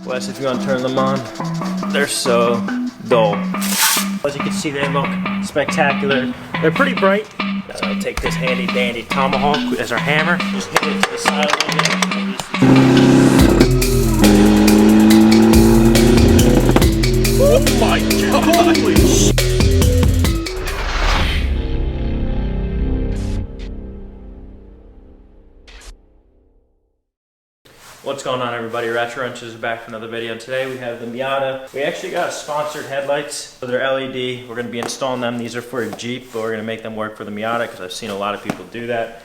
Wes, if you want to turn them on, they're so dull. As you can see, they look spectacular. They're pretty bright. I'll take this handy dandy tomahawk as our hammer. Just hit it to the side a little bit. Oh my god! Holy shit! What's going on, everybody? Ratchet Wrenches is back for another video. Today we have the Miata. We actually got sponsored headlights. So they're LED. We're going to be installing them. These are for a Jeep, but we're going to make them work for the Miata because I've seen a lot of people do that.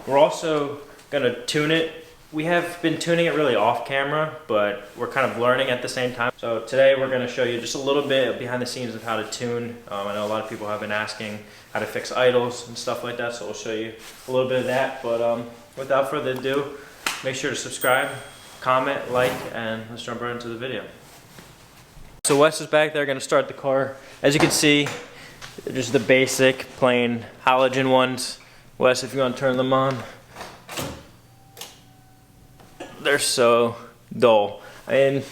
We're also going to tune it. We have been tuning it really off camera, but we're kind of learning at the same time. So today we're going to show you just a little bit behind the scenes of how to tune. I know a lot of people have been asking how to fix idles and stuff like that, so we'll show you a little bit of that. But without further ado, make sure to subscribe, comment, like, and let's jump right into the video. So Wes is back there going to start the car. As you can see, they're just the basic, plain halogen ones. Wes, if you want to turn them on, they're so dull. I mean,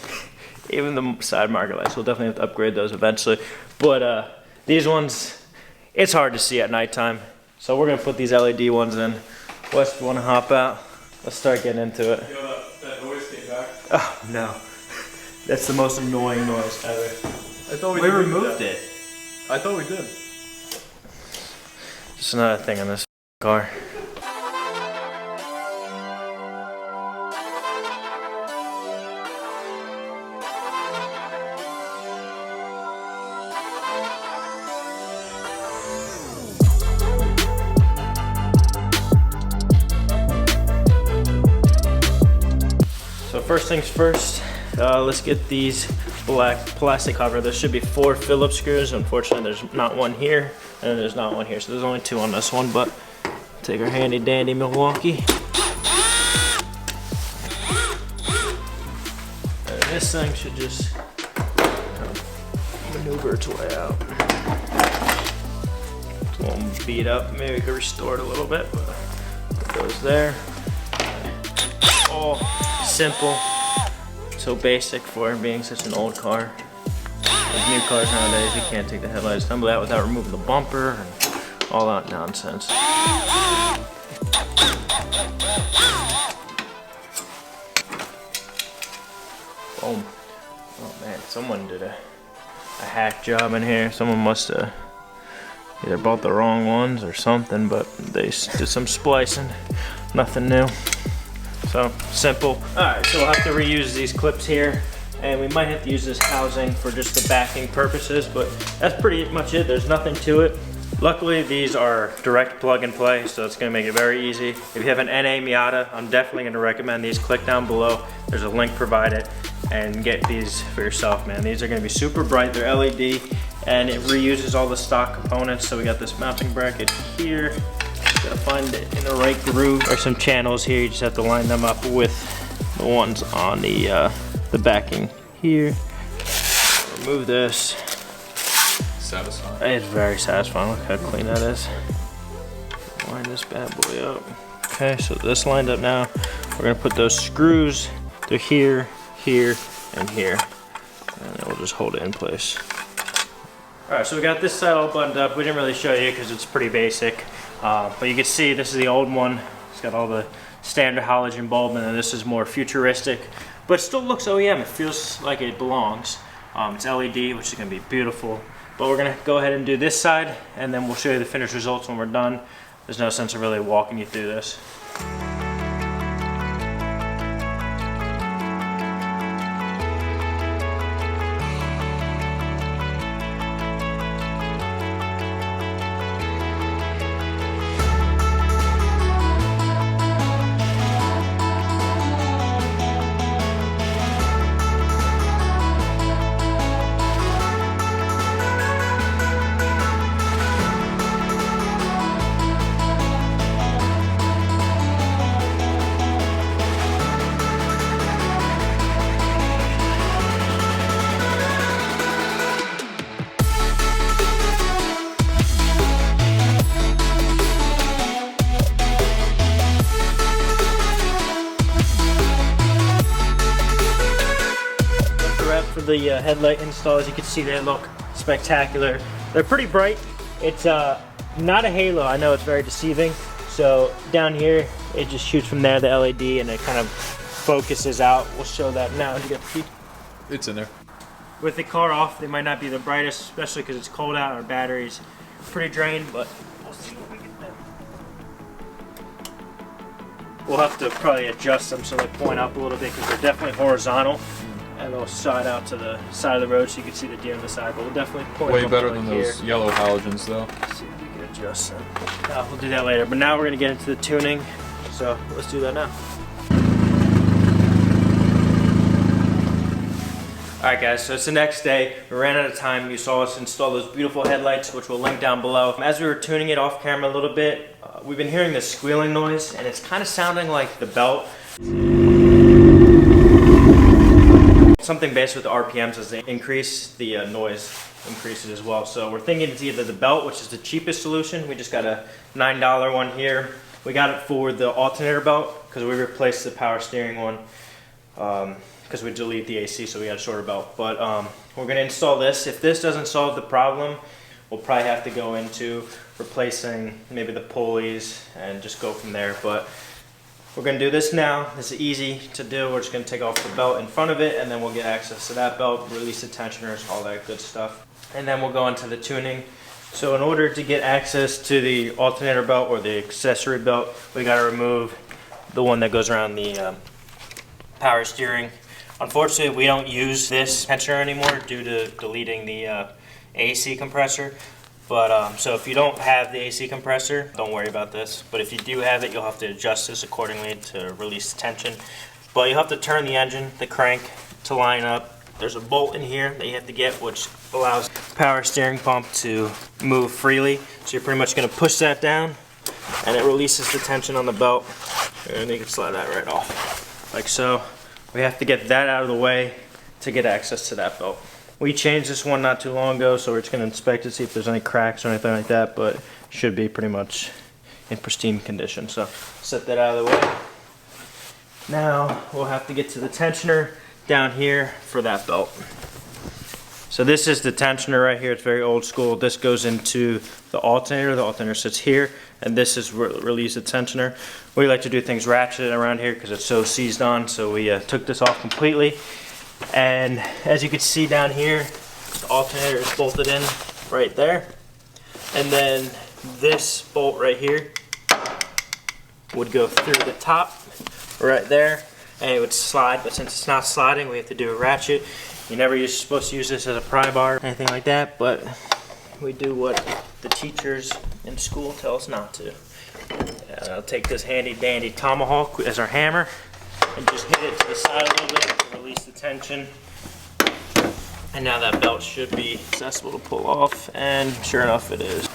even the side marker lights, we'll definitely have to upgrade those eventually. But these ones, it's hard to see at nighttime. So we're going to put these LED ones in. Wes, if you want to hop out, let's start getting into it. Yo, that noise came back. Oh no. That's the most annoying noise ever. I thought we removed it. I thought we did. Just another thing in this car. So first things first, let's get these black plastic cover. There should be 4 Phillips screws. Unfortunately, there's not one here, and there's not one here. So there's only 2 on this one, but take our handy dandy Milwaukee. And this thing should just maneuver its way out. It's a little beat up. Maybe we could restore it a little bit, but it goes there. All simple, so basic for being such an old car. With new cars nowadays, you can't take the headlights down that without removing the bumper and all that nonsense. Boom. Oh man, someone did a hack job in here. Someone must have either bought the wrong ones or something, but they did some splicing. Nothing new. So simple. Alright, so we'll have to reuse these clips here, and we might have to use this housing for just the backing purposes, but that's pretty much it. There's nothing to it. Luckily, these are direct plug and play, so it's gonna make it very easy. If you have an NA Miata, I'm definitely gonna recommend these. Click down below. There's a link provided, and get these for yourself, man. These are gonna be super bright. They're LED, and it reuses all the stock components. So we got this mounting bracket here. Gotta find it in the right groove. There's some channels here, you just have to line them up with the ones on the backing here. Remove this. Satisfying. It's very satisfying. Look how clean that is. Line this bad boy up. Okay, so this lined up now. We're gonna put those screws to here, here, and here. And then we'll just hold it in place. Alright, so we got this side all buttoned up. We didn't really show you because it's pretty basic. But you can see this is the old one. It's got all the standard halogen bulb, and then this is more futuristic. But it still looks OEM. It feels like it belongs. It's LED, which is going to be beautiful. But we're going to go ahead and do this side, and then we'll show you the finished results when we're done. There's no sense of really walking you through this. up for the headlight install. As you can see, they look spectacular. They're pretty bright. It's not a halo. I know it's very deceiving. So down here, it just shoots from there, the LED, and it kind of focuses out. We'll show that now. You get the key? It's in there. With the car off, they might not be the brightest, especially because it's cold out. Our battery's pretty drained, but we'll see what we get there. We'll have to probably adjust them so they point up a little bit because they're definitely horizontal. And they'll slide out to the side of the road so you can see the deer on the side, but we'll definitely point Way up better to than like those here. yellow halogens, though. Let's see if we can adjust them. We'll do that later, but now we're going to get into the tuning, so let's do that now. Alright guys, so it's the next day. We ran out of time. You saw us install those beautiful headlights, which we'll link down below. As we were tuning it off camera a little bit, we've been hearing this squealing noise, and it's kind of sounding like the belt. Something based with the RPMs, as they increase, the noise increases as well. So we're thinking it's either the belt, which is the cheapest solution. We just got a $9 one here. We got it for the alternator belt because we replaced the power steering one because we delete the AC, so we got a shorter belt. But we're going to install this. If this doesn't solve the problem, we'll probably have to go into replacing maybe the pulleys and just go from there. But we're going to do this now. This is easy to do. We're just going to take off the belt in front of it, and then we'll get access to that belt, release the tensioners, all that good stuff. And then we'll go into the tuning. So in order to get access to the alternator belt or the accessory belt, we got to remove the one that goes around the power steering. Unfortunately, we don't use this tensioner anymore due to deleting the AC compressor. But so if you don't have the AC compressor, don't worry about this. But if you do have it, you'll have to adjust this accordingly to release the tension. But you'll have to turn the engine, the crank, to line up. There's a bolt in here that you have to get, which allows the power steering pump to move freely. So you're pretty much going to push that down, and it releases the tension on the belt. And you can slide that right off, like so. We have to get that out of the way to get access to that belt. We changed this one not too long ago, so we're just going to inspect it, see if there's any cracks or anything like that, but it should be pretty much in pristine condition. So set that out of the way. Now we'll have to get to the tensioner down here for that belt. So this is the tensioner right here. It's very old school. This goes into the alternator. The alternator sits here, and this is release the tensioner. We like to do things ratcheted around here because it's so seized on, so we took this off completely. And as you can see down here, the alternator is bolted in right there. And then this bolt right here would go through the top right there, and it would slide. But since it's not sliding, we have to do a ratchet. You're never supposed to use this as a pry bar or anything like that, but we do what the teachers in school tell us not to. And I'll take this handy dandy tomahawk as our hammer and just hit it to the side a little bit to release the tension. And now that belt should be accessible to pull off, and sure enough it is.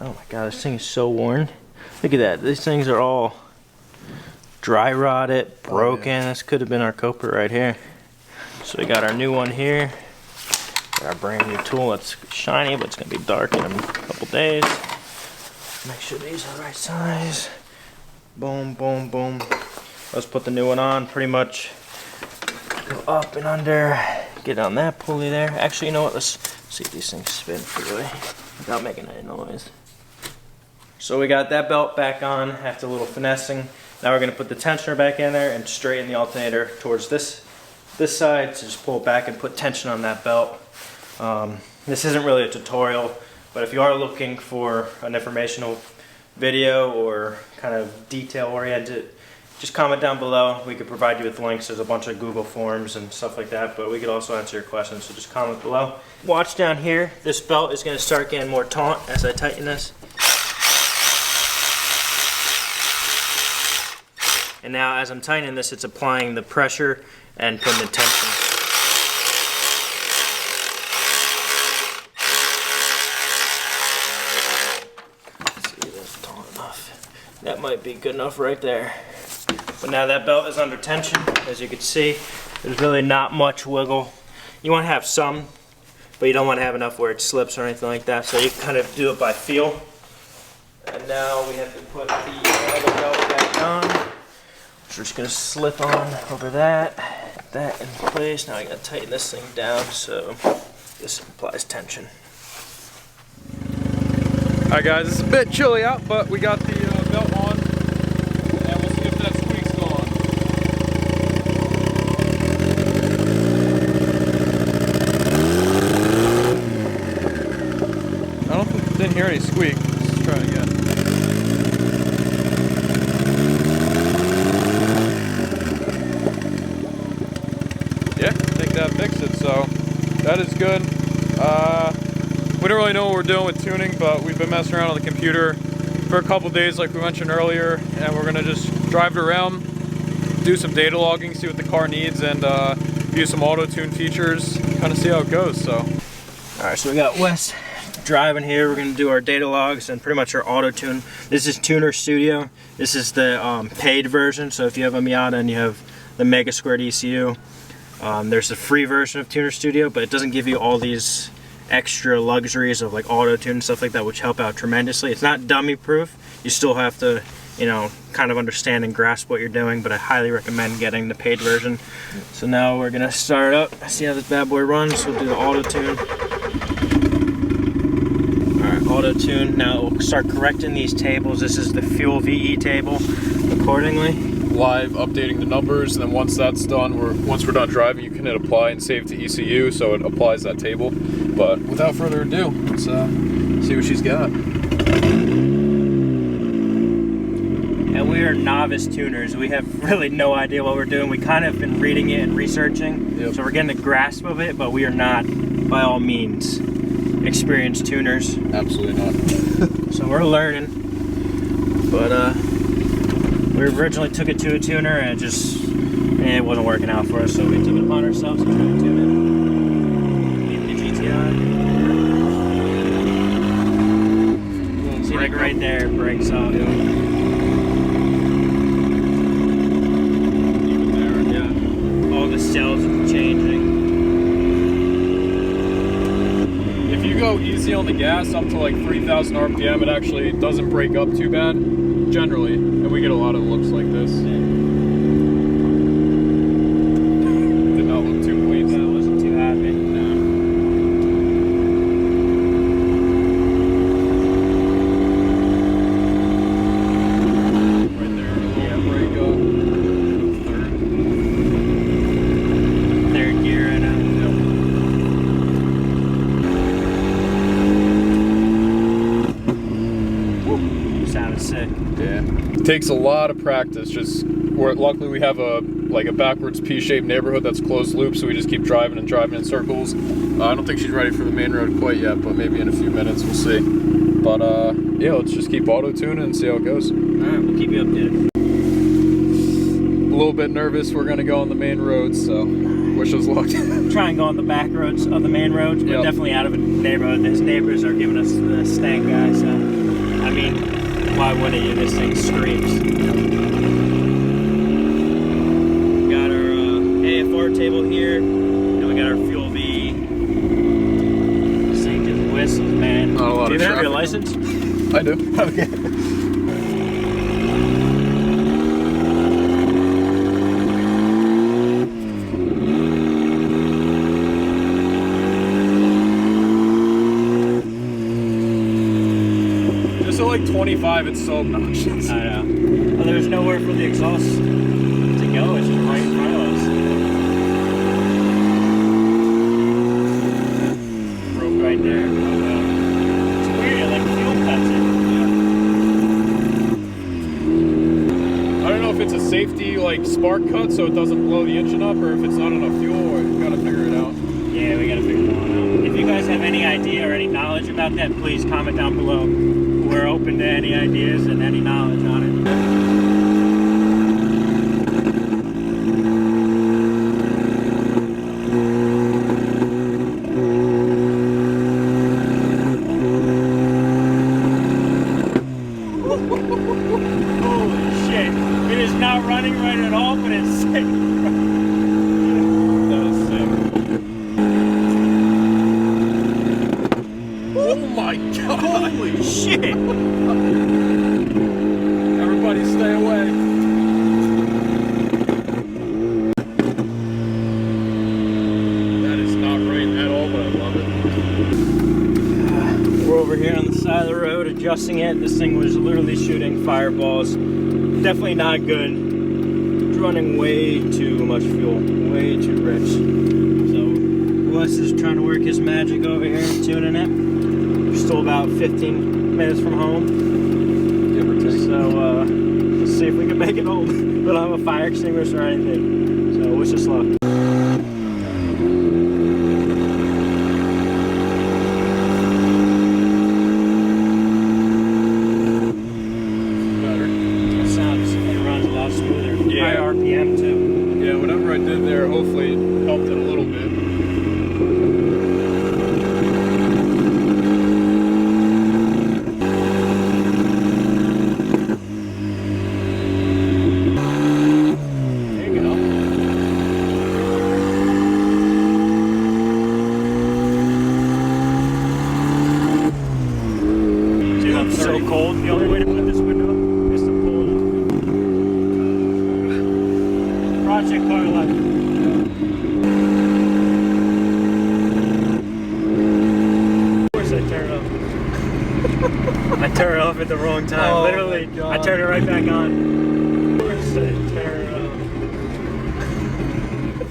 Oh my god, this thing is so worn. Look at that, these things are all dry rotted, broken. This could have been our coper right here. So we got our new one here. Got our brand new tool that's shiny, but it's gonna be dark in a couple days. Make sure these are the right size. Boom, boom, boom. Let's put the new one on. Pretty much go up and under. Get on that pulley there. Actually, you know what? Let's see if these things spin freely without making any noise. So we got that belt back on after a little finessing. Now we're going to put the tensioner back in there and straighten the alternator towards this side. So just pull it back and put tension on that belt. This isn't really a tutorial, but if you are looking for an informational video or kind of detail oriented, just comment down below. We could provide you with links. There's a bunch of Google forms and stuff like that, but we could also answer your questions, so just comment below. Watch down here. This belt is going to start getting more taut as I tighten this. And now as I'm tightening this, it's applying the pressure and putting the tension. Let's see if that's taut enough. That might be good enough right there. But now that belt is under tension. As you can see, there's really not much wiggle. You want to have some, but you don't want to have enough where it slips or anything like that. So you kind of do it by feel. And now we have to put the other belt back on. So we're just going to slip on over that. that in place. Now I gotta tighten this thing down so this applies tension. Alright guys, it's a bit chilly out, but we got the belt on, and we'll see if that squeak's gone. Didn't hear any squeak. Let's try it again. Yeah, I think that fixed it, so that is good. We don't really know what we're doing with tuning, but we've been messing around on the computer for a couple days like we mentioned earlier, and we're gonna just drive it around, do some data logging, see what the car needs, and use some auto tune features, kind of see how it goes. So alright, so we got Wes driving here. We're going to do our data logs and pretty much our auto tune. This is Tuner Studio. This is the paid version, so if you have a Miata and you have the Mega Squared ECU, there's a free version of Tuner Studio, but it doesn't give you all these extra luxuries of like auto tune and stuff like that, which help out tremendously. It's not dummy proof. You still have to, you know, kind of understand and grasp what you're doing, but I highly recommend getting the paid version. So now we're gonna start it up, see how this bad boy runs. We'll do the auto tune. Alright, auto tune. Now we'll start correcting these tables. This is the fuel VE table accordingly. live updating the numbers, and then once that's done, once we're done driving, you can hit apply and save to ECU, so it applies that table. But without further ado, let's see what she's got. And we are novice tuners. We have really no idea what we're doing. We kind of been reading it and researching, so we're getting a grasp of it, but we are not, by all means, experienced tuners. Absolutely not. So we're learning. But we originally took it to a tuner and it wasn't working out for us, so we took it upon ourselves to try to tune it. Even the GTI. See, like right there, it breaks off. Even there, yeah. All the cells are changing. If you go easy on the gas up to like 3,000 RPM, it actually doesn't break up too bad, generally, and we get a lot of looks like this. Did not look too pleased. I wasn't too happy. No. Right there, a little break up. Third gear right now. Sounded sick. Yeah, it takes a lot of practice. Luckily we have a backwards P-shaped neighborhood that's closed loop, so we just keep driving and driving in circles. I don't think she's ready for the main road quite yet, but maybe in a few minutes we'll see. But yeah, let's just keep auto tuning and see how it goes. All right, we'll keep you updated. A little bit nervous. We're gonna go on the main road, so wish us luck. Try and go on the back roads of the main roads, but definitely out of a neighborhood. His neighbors are giving us the stank, guys. So, I mean, why wouldn't you? This thing screams. We got our AFR table here, and we got our fuel V. This thing just whistles, man. Not a lot Do you of even have your traffic. license? I do. Okay. Just at like 25, it's so obnoxious. I know. Well, there's nowhere for the exhaust to go. It's just right in front of us. Broke right there. It's weird, like fuel cuts it. I don't know if it's a safety like spark cut so it doesn't blow the engine up, or if it's not enough fuel, or we gotta figure it out. Yeah, we gotta figure that one out. If you guys have any idea or any knowledge about that, please comment down below. We're open to any ideas and any knowledge on it. Holy shit. It is not running right at all, but it's sick. That is sick. Oh my god! Holy shit! Everyone side of the road adjusting it. This thing was literally shooting fireballs. Definitely not good. It's running way too much fuel, way too rich. So Wes is trying to work his magic over here, tuning it. We're still about 15 minutes from home. Give or take. So let's see if we can make it home. We don't have a fire extinguisher or anything. So wish us luck. High RPM too. Yeah, whatever I did there, hopefully it helped it a little bit. There you go. Dude, I'm so cold. The only way to put this window is to pull it up. Project car life. Of course I turned it off. I turned it off at the wrong time. Oh, literally, my God. I turned it right back on. Of course I turned it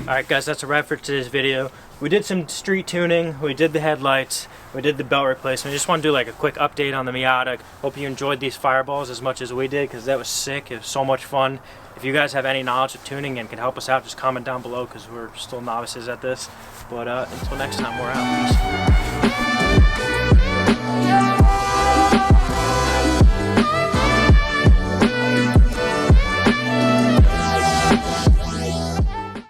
off. Alright guys, that's a wrap for today's video. We did some street tuning, we did the headlights, we did the belt replacement. I just want to do like a quick update on the Miata. Hope you enjoyed these fireballs as much as we did, because that was sick. It was so much fun. If you guys have any knowledge of tuning and can help us out, just comment down below, because we're still novices at this. But until next time, we're out. Peace.